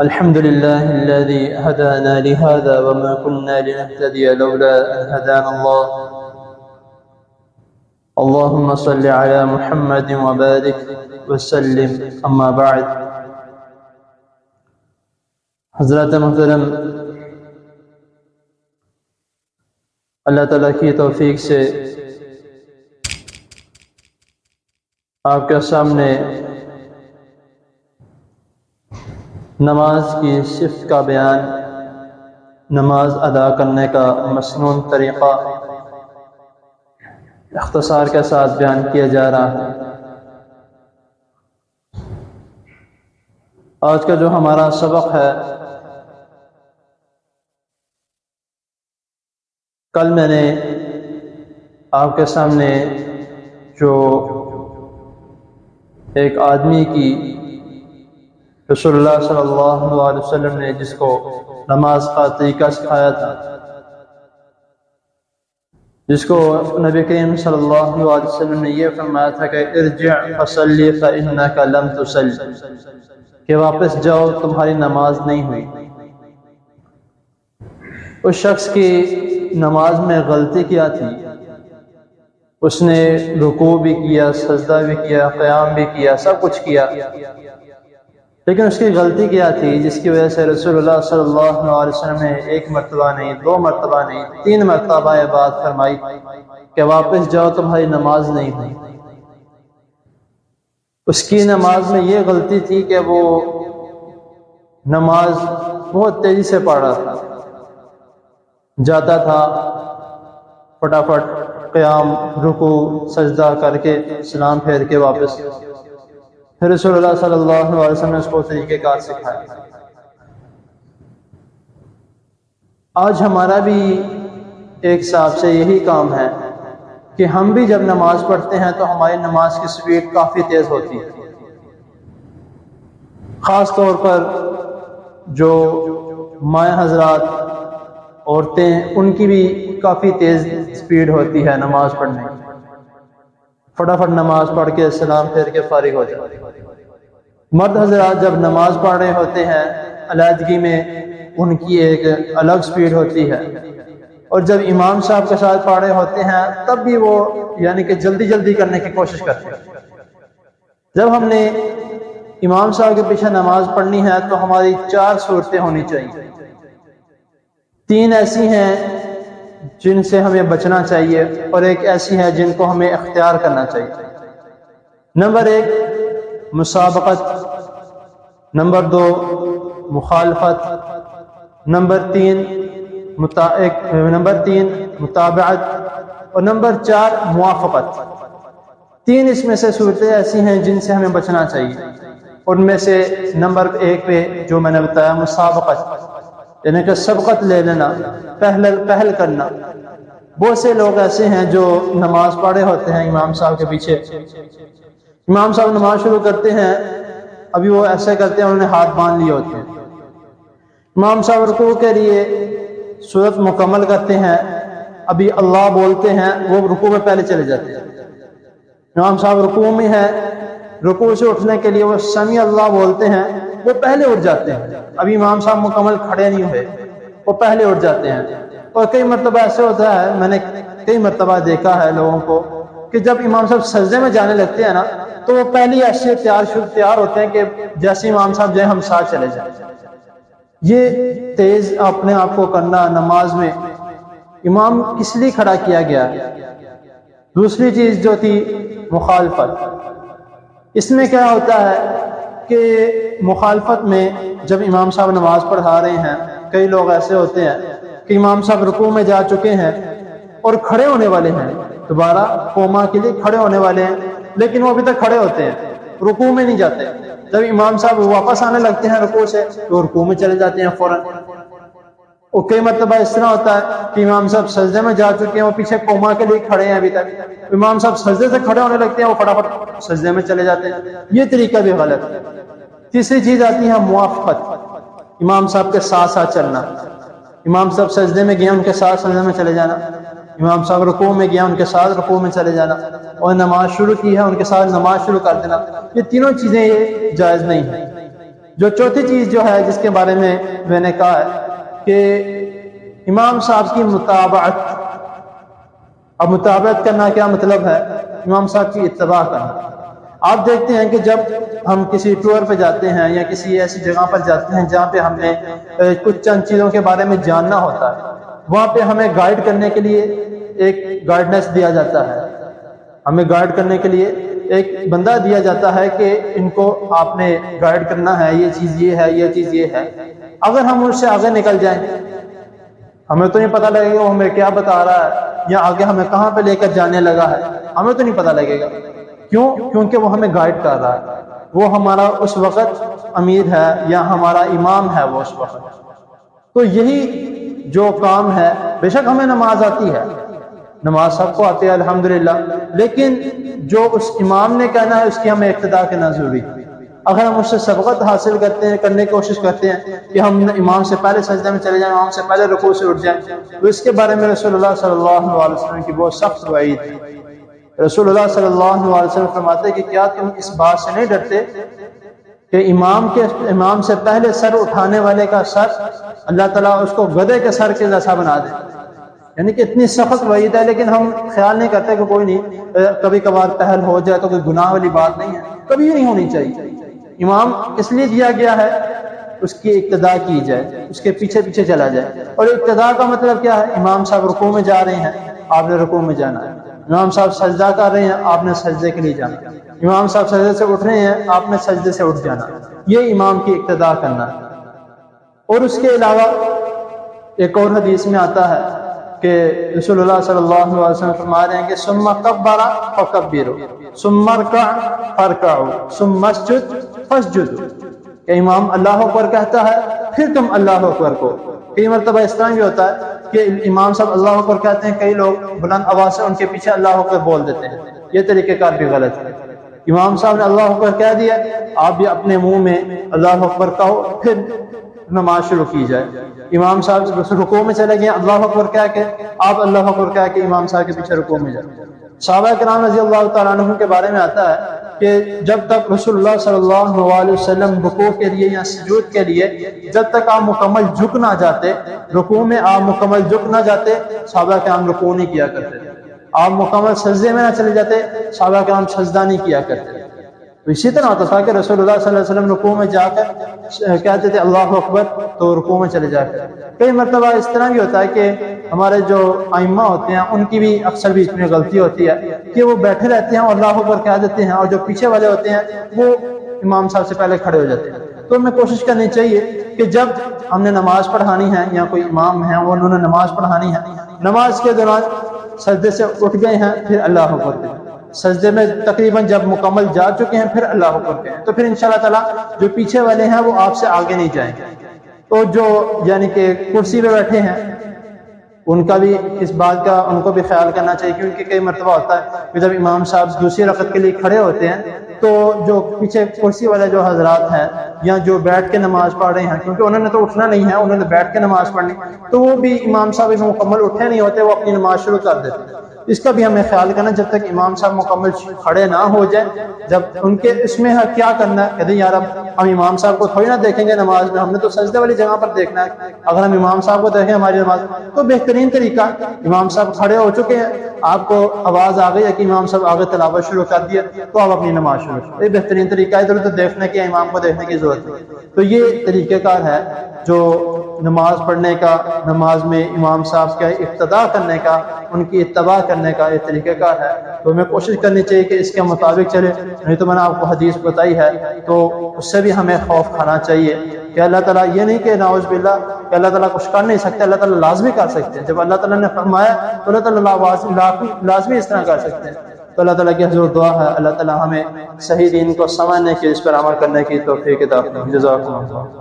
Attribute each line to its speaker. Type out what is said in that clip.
Speaker 1: الحمد لله الذي هدانا لهذا وما كنا لنهتدي لولا أن هدانا الله اللهم صل على محمد وبارك وسلم أما بعد. حضرات محترم، اللہ تعالیٰ کی توفیق سے آپ کے سامنے نماز کی صفت کا بیان، نماز ادا کرنے کا مسنون طریقہ اختصار کے ساتھ بیان کیا جا رہا ہے. آج کا جو ہمارا سبق ہے، کل میں نے آپ کے سامنے جو ایک آدمی کی رسول اللہ صلی اللہ علیہ وسلم نے جس کو نماز کا طریقہ سکھایا تھا، جس کو نبی کریم صلی اللہ علیہ وسلم نے یہ فرمایا تھا کہ ارجع فصلی فإنک لم تصلی، کہ واپس جاؤ تمہاری نماز نہیں ہوئی. اس شخص کی نماز میں غلطی کیا تھی؟ اس نے رکوع بھی کیا، سجدہ بھی کیا، قیام بھی کیا، سب کچھ کیا، لیکن اس کی غلطی کیا تھی جس کی وجہ سے رسول اللہ صلی اللہ علیہ وسلم نے ایک مرتبہ نہیں، دو مرتبہ نہیں، 3 مرتبہ یہ بات فرمائی کہ واپس جاؤ تمہاری نماز نہیں ہوئی. اس کی نماز میں یہ غلطی تھی کہ وہ نماز بہت تیزی سے پڑھ رہا تھا، جاتا تھا فٹافٹ قیام، رکوع، سجدہ کر کے سلام پھیر کے واپس. پھر رسول اللہ صلی اللہ علیہ وسلم نے اس کو طریقہ کار سکھایا. آج ہمارا بھی ایک حساب سے یہی کام ہے کہ ہم بھی جب نماز پڑھتے ہیں تو ہماری نماز کی سپیڈ کافی تیز ہوتی ہے. خاص طور پر جو مائیں حضرات، عورتیں، ان کی بھی کافی تیز سپیڈ ہوتی ہے نماز پڑھنے کی. فٹافٹ نماز پڑھ کے سلام پھیر کے فارغ ہو جاتے. مرد حضرات جب نماز پڑھ رہے ہوتے ہیں علیحدگی میں، ان کی ایک الگ سپیڈ ہوتی ہے، اور جب امام صاحب کے ساتھ پڑھ رہے ہوتے ہیں تب بھی وہ یعنی کہ جلدی جلدی کرنے کی کوشش کرتے ہیں. جب ہم نے امام صاحب کے پیچھے نماز پڑھنی ہے تو ہماری 4 صورتیں ہونی چاہیے. 3 ایسی ہیں جن سے ہمیں بچنا چاہیے، اور ایک ایسی ہے جن کو ہمیں اختیار کرنا چاہیے. نمبر 1 مسابقت، نمبر 2 مخالفت، نمبر 3 متابعت، اور نمبر 4 موافقت. 3 اس میں سے صورتیں ایسی ہیں جن سے ہمیں بچنا چاہیے. ان میں سے نمبر 1 پہ جو میں نے بتایا مسابقت، یعنی کہ سبقت لے لینا، پہل کرنا. بہت سے لوگ ایسے ہیں جو نماز پڑھے ہوتے ہیں امام صاحب کے پیچھے. امام صاحب نماز شروع کرتے ہیں، ابھی وہ ایسے کرتے ہیں، انہوں نے ہاتھ باندھ لیے ہوتے ہیں. امام صاحب رکوع کے لیے سورت مکمل کرتے ہیں، ابھی اللہ بولتے ہیں، وہ رکوع میں پہلے چلے جاتے ہیں. امام صاحب رکوع میں ہیں، رکوع سے اٹھنے کے لیے وہ سمیع اللہ بولتے ہیں، وہ پہلے اٹھ جاتے ہیں. ابھی امام صاحب مکمل کھڑے نہیں ہوئے، وہ پہلے اٹھ جاتے ہیں. اور کئی مرتبہ ایسے ہوتا ہے، میں نے کئی مرتبہ دیکھا ہے لوگوں کو، کہ جب امام صاحب سجدے میں جانے لگتے ہیں نا تو وہ پہلے ایسے تیار ہوتے ہیں کہ جیسے امام صاحب جائیں ہم ساتھ چلے جائیں. یہ تیز اپنے آپ کو کرنا نماز میں، امام کس لیے کھڑا کیا گیا. دوسری چیز جو تھی مخالفت. اس میں کیا ہوتا ہے کہ مخالفت میں جب امام صاحب نماز پڑھا رہے ہیں، کئی لوگ ایسے ہوتے ہیں کہ امام صاحب رکوع میں جا چکے ہیں اور کھڑے ہونے والے ہیں، دوبارہ قوما کے لیے کھڑے ہونے والے ہیں، لیکن وہ ابھی تک کھڑے ہوتے ہیں، رکوع میں نہیں جاتے. جب امام صاحب واپس آنے لگتے ہیں رکوع سے تو رکوع میں چلے جاتے ہیں فوراً. اور کئی مرتبہ اس طرح ہوتا ہے کہ امام صاحب سجدے میں جا چکے ہیں، وہ پیچھے قوما کے لیے کھڑے ہیں ابھی تک، امام صاحب سجدے سے کھڑے ہونے لگتے ہیں، وہ فٹافٹ سجدے میں چلے جاتے ہیں. یہ طریقہ بھی غلط ہے. تیسری چیز آتی ہے موافقت، امام صاحب کے ساتھ ساتھ چلنا. امام صاحب سجدے میں گئے ان کے ساتھ سجدے میں چلے جانا، امام صاحب رکوع میں گیا ان کے ساتھ رکوع میں چلے جانا، اور نماز شروع کی ہے ان کے ساتھ نماز شروع کر دینا. یہ تینوں چیزیں یہ جائز نہیں ہیں. جو چوتھی چیز جو ہے جس کے بارے میں نے کہا ہے کہ امام صاحب کی متابعت. اب متابعت کرنا کیا مطلب ہے؟ امام صاحب کی اتباع کرنا. آپ دیکھتے ہیں کہ جب ہم کسی ٹور پہ جاتے ہیں یا کسی ایسی جگہ پر جاتے ہیں جہاں پہ ہم نے کچھ چند چیزوں کے بارے میں جاننا ہوتا ہے، وہاں پہ ہمیں گائیڈ کرنے کے لیے ایک گائیڈنس دیا جاتا ہے. ہمیں گائیڈ کرنے کے لیے ایک بندہ دیا جاتا ہے کہ ان کو آپ نے گائیڈ کرنا ہے، یہ چیز یہ ہے، یہ چیز یہ ہے. اگر ہم اس سے آگے نکل جائیں، ہمیں تو نہیں پتہ لگے گا وہ ہمیں کیا بتا رہا ہے یا آگے ہمیں کہاں پہ لے کر جانے لگا ہے، ہمیں تو نہیں پتہ لگے گا. کیوں؟ کیونکہ وہ ہمیں گائیڈ کر رہا ہے، وہ ہمارا اس وقت امیر ہے یا ہمارا امام ہے وہ اس وقت. تو یہی جو کام ہے، بے شک ہمیں نماز آتی ہے، نماز سب کو آتی ہے الحمدللہ، لیکن جو اس امام نے کہنا ہے اس کی ہمیں اقتداء کرنا ضروری ہے. اگر ہم اس سے سبقت حاصل کرنے کی کوشش کرتے ہیں کہ ہم امام سے پہلے سجدے میں چلے جائیں، امام سے پہلے رکوع سے اٹھ جائیں، تو اس کے بارے میں رسول اللہ صلی اللہ علیہ وسلم کی بہت سخت وعید ہے. رسول اللہ صلی اللہ علیہ وسلم فرماتے ہیں کہ کیا تم اس بات سے نہیں ڈرتے کہ امام سے پہلے سر اٹھانے والے کا سر اللہ تعالیٰ اس کو گدھے کے سر کے جیسا بنا دے. یعنی کہ اتنی سخت وعید ہے، لیکن ہم خیال نہیں کرتے کہ کوئی نہیں، کبھی کبھار پہل ہو جائے تو کوئی گناہ والی بات نہیں ہے، کبھی نہیں ہونی چاہیے. امام اس لیے دیا گیا ہے اس کی اقتداء کی جائے، اس کے پیچھے پیچھے چلا جائے. اور اقتداء کا مطلب کیا ہے؟ امام صاحب رکوع میں جا رہے ہیں، آپ نے رکوع میں جانا ہے. امام صاحب سجدہ کر رہے ہیں، آپ نے سجدے کے لیے جانا. امام صاحب سجدے سے اٹھ رہے ہیں، آپ نے سجدے سے اٹھ جانا. یہ امام کی اقتداء کرنا ہے. اور اس کے علاوہ ایک اور حدیث میں آتا ہے کہ رسول اللہ صلی اللہ علیہ وسلم فرما رہے ہیں کہ ثم کبر فکبروا ثم ارکع فارکعوا ثم اسجد فاسجدوا، کہ امام اللہ اکبر کہتا ہے پھر تم اللہ اکبر کو. کئی مرتبہ اس طرح بھی ہوتا ہے کہ امام صاحب اللہ اکبر کہتے ہیں، کئی لوگ بلند آواز سے ان کے پیچھے اللہ اکبر بول دیتے ہیں. یہ طریقہ کار بھی غلط ہے. امام صاحب نے اللہ اکبر کہہ دیا، آپ بھی اپنے منہ میں اللہ اکبر کہو، پھر نماز شروع کی جائے. امام صاحب رکوع میں چلے گئے، اللہ اکبر کہہ کے آپ اللہ اکبر کہہ کے امام صاحب کے پیچھے رکوع میں جائیں. صحابہ کرام رضی اللہ تعالیٰ عنہ کے بارے میں آتا ہے کہ جب تک رسول اللہ صلی اللہ علیہ وسلم رکوع کے لیے یا سجود کے لیے جب تک آپ مکمل جھک نہ جاتے، رکوع میں آپ مکمل جھک نہ جاتے، صحابہ کرام رکوع نہیں کیا کرتے. آپ مکمل سجدے میں نہ چلے جاتے، صحابہ کرام سجدہ نہیں کیا کرتے. تو اسی طرح ہوتا تھا کہ رسول اللہ صلی اللہ علیہ وسلم رکوع میں جا کر کہتے تھے اللہ اکبر، تو رکوع میں چلے جا کر. کئی مرتبہ اس طرح بھی ہوتا ہے کہ ہمارے جو ائمہ ہوتے ہیں ان کی بھی اکثر بیچ میں غلطی ہوتی ہے کہ وہ بیٹھے رہتے ہیں اور اللہ اکبر کہہ دیتے ہیں، اور جو پیچھے والے ہوتے ہیں وہ امام صاحب سے پہلے کھڑے ہو جاتے ہیں. تو ہمیں کوشش کرنی چاہیے کہ جب ہم نے نماز پڑھانی ہے یا کوئی امام ہے وہ انہوں نے نماز پڑھانی ہے، نماز کے دوران سجدے سے اٹھ گئے ہیں پھر اللہ اکبر کہیں، سجدے میں تقریباً جب مکمل جا چکے ہیں پھر اللہ اکبر کہیں، تو پھر انشاءاللہ تعالیٰ جو پیچھے والے ہیں وہ آپ سے آگے نہیں جائیں گے. تو جو یعنی کہ کرسی پہ بیٹھے ہیں ان کا بھی اس بات کا ان کو بھی خیال کرنا چاہیے، کیونکہ کئی مرتبہ ہوتا ہے کہ جب امام صاحب دوسری رکعت کے لیے کھڑے ہوتے ہیں تو جو پیچھے کرسی والے جو حضرات ہیں یا جو بیٹھ کے نماز پڑھ رہے ہیں، کیونکہ انہوں نے تو اٹھنا نہیں ہے، انہوں نے بیٹھ کے نماز پڑھنی، تو وہ بھی امام صاحب اس مکمل اٹھے نہیں ہوتے، وہ اپنی نماز شروع کر دیتے ہیں. اس کا بھی ہمیں خیال کرنا جب تک امام صاحب مکمل کھڑے نہ ہو جائیں. جب ان کے اس میں کیا کرنا ہے، کہتے ہیں یار اب ہم امام صاحب کو تھوڑی نہ دیکھیں گے نماز میں، ہم نے تو سجدے والی جگہ پر دیکھنا ہے. اگر ہم امام صاحب کو دیکھیں ہماری نماز، تو بہترین طریقہ امام صاحب کھڑے ہو چکے ہیں، آپ کو آواز آ گئی ہے کہ امام صاحب آگے تلاوت شروع کر دیا، تو آپ اپنی نماز شروع کریں. یہ بہترین طریقہ ہے، ادھر ادھر دیکھنے کے امام کو دیکھنے کی ضرورت نہیں. تو یہ طریقہ کار ہے جو نماز پڑھنے کا، نماز میں امام صاحب کا اقتداء کرنے کا، ان کی اتباع کرنے کا یہ طریقہ کار ہے. تو ہمیں کوشش کرنی چاہیے کہ اس کے مطابق چلے. نہیں تو میں نے آپ کو حدیث بتائی ہے، تو اس سے بھی ہمیں خوف کھانا چاہیے کہ اللہ تعالیٰ یہ نہیں کہ نعوذ باللہ کہ اللہ تعالیٰ کچھ کر نہیں سکتے، اللہ تعالیٰ لازمی کر سکتے ہیں. جب اللہ تعالیٰ نے فرمایا تو اللہ تعالیٰ لازمی اس طرح کر سکتے ہیں. تو اللہ تعالیٰ کی حضور دعا ہے اللہ تعالیٰ ہمیں صحیح دین کو سمجھنے کی، اس پر عمل کرنے کی توفیق عطا فرمائے. جزاکم اللہ.